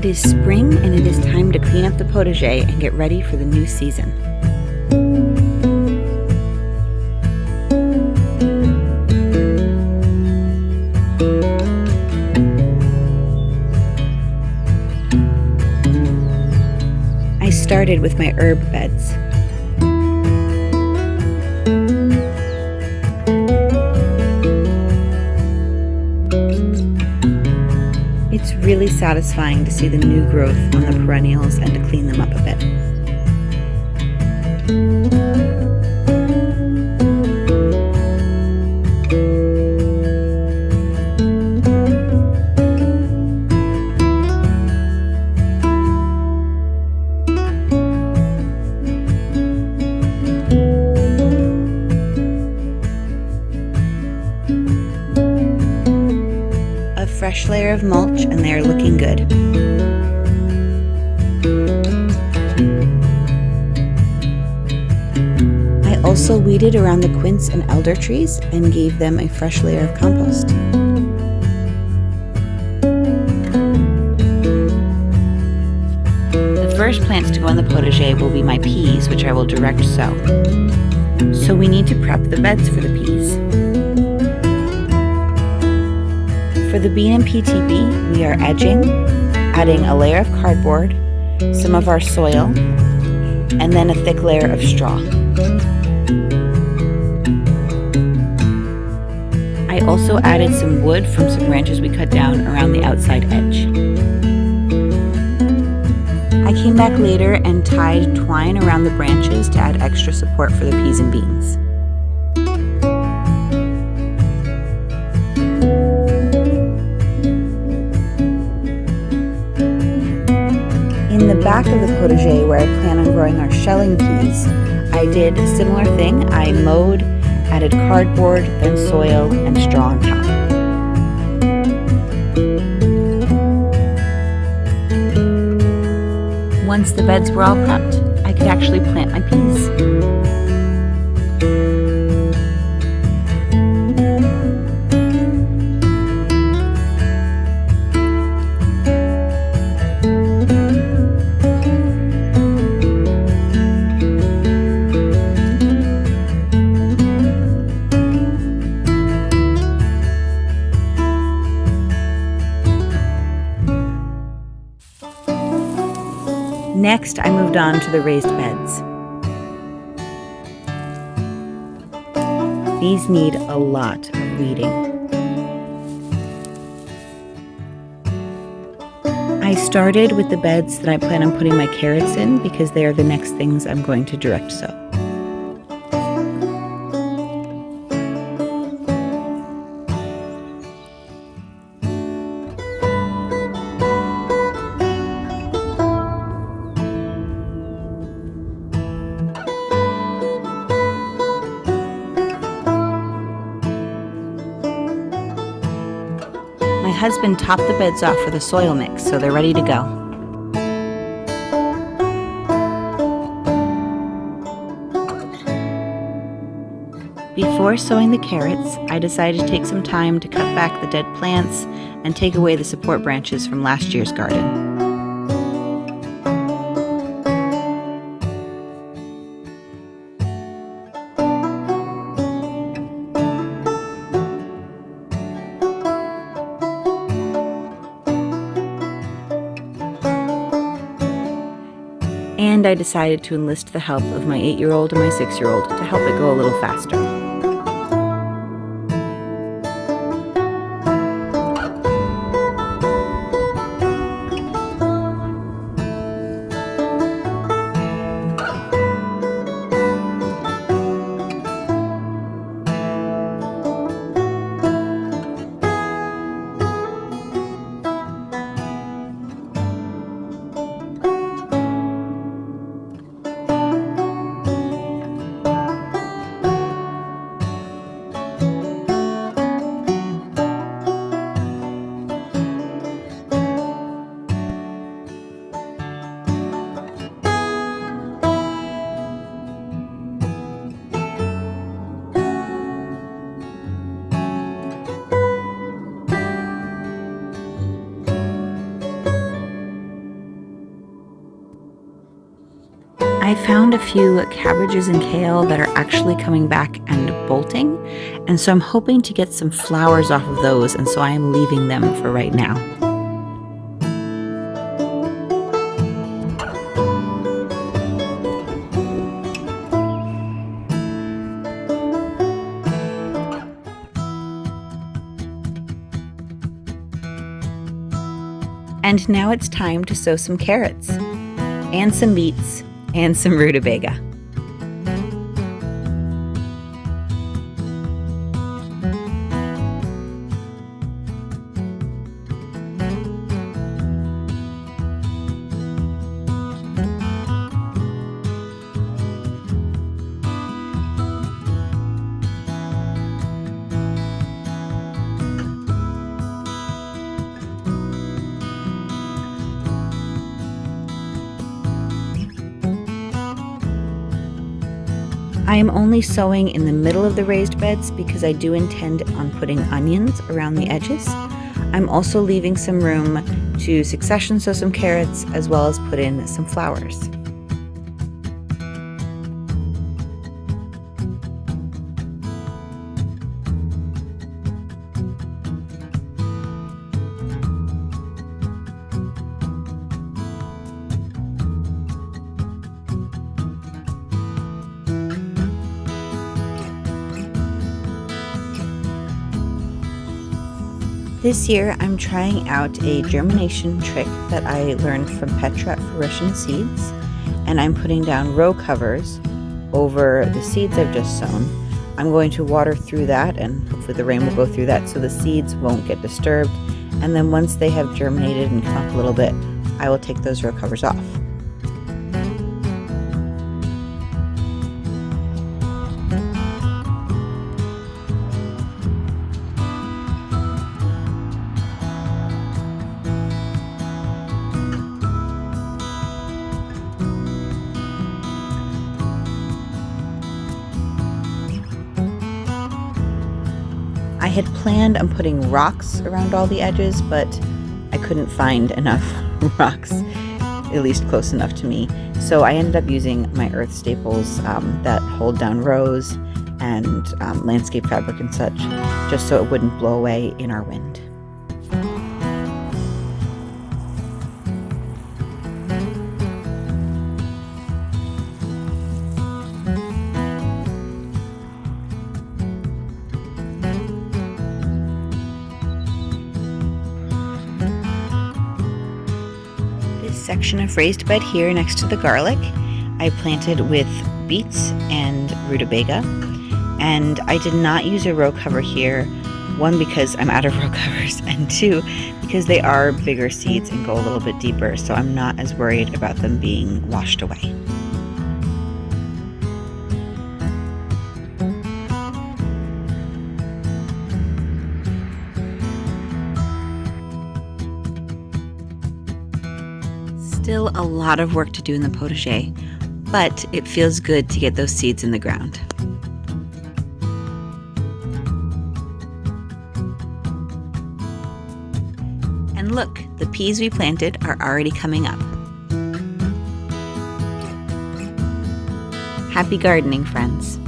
It is spring and it is time to clean up the potager and get ready for the new season. I started with my herb beds. It's really satisfying to see the new growth on the perennials and to clean them up a bit. Fresh layer of mulch and they are looking good. I also weeded around the quince and elder trees and gave them a fresh layer of compost. The first plants to go in the potager will be my peas, which I will direct sow. So we need to prep the beds for the peas. For the bean and PTB, we are edging, adding a layer of cardboard, some of our soil, and then a thick layer of straw. I also added some wood from some branches we cut down around the outside edge. I came back later and tied twine around the branches to add extra support for the peas and beans. In the back of the potager where I plan on growing our shelling peas, I did a similar thing. I mowed, added cardboard, then soil, and straw on top. Once the beds were all prepped, I could actually plant my peas. Next, I moved on to the raised beds. These need a lot of weeding. I started with the beds that I plan on putting my carrots in because they are the next things I'm going to direct sow. My husband topped the beds off with a soil mix, so they're ready to go. Before sowing the carrots, I decided to take some time to cut back the dead plants and take away the support branches from last year's garden. And I decided to enlist the help of my 8-year-old and my 6-year-old to help it go a little faster. I found a few cabbages and kale that are actually coming back and bolting, and so I'm hoping to get some flowers off of those, and so I'm leaving them for right now. And now it's time to sow some carrots, and some beets, and some rutabaga. I am only sowing in the middle of the raised beds because I do intend on putting onions around the edges. I'm also leaving some room to succession sow some carrots as well as put in some flowers. This year, I'm trying out a germination trick that I learned from Petra at Fruition Seeds, and I'm putting down row covers over the seeds I've just sown. I'm going to water through that, and hopefully the rain will go through that so the seeds won't get disturbed, and then once they have germinated and come up a little bit, I will take those row covers off. I had planned on putting rocks around all the edges, but I couldn't find enough rocks, at least close enough to me. So I ended up using my earth staples that hold down rows and landscape fabric and such, just so it wouldn't blow away in our wind. Section of raised bed here next to the garlic I planted with beets and rutabaga, and I did not use a row cover here, one because I'm out of row covers, and two because they are bigger seeds and go a little bit deeper, so I'm not as worried about them being washed away. Still a lot of work to do in the potager, but it feels good to get those seeds in the ground. And look, the peas we planted are already coming up. Happy gardening, friends!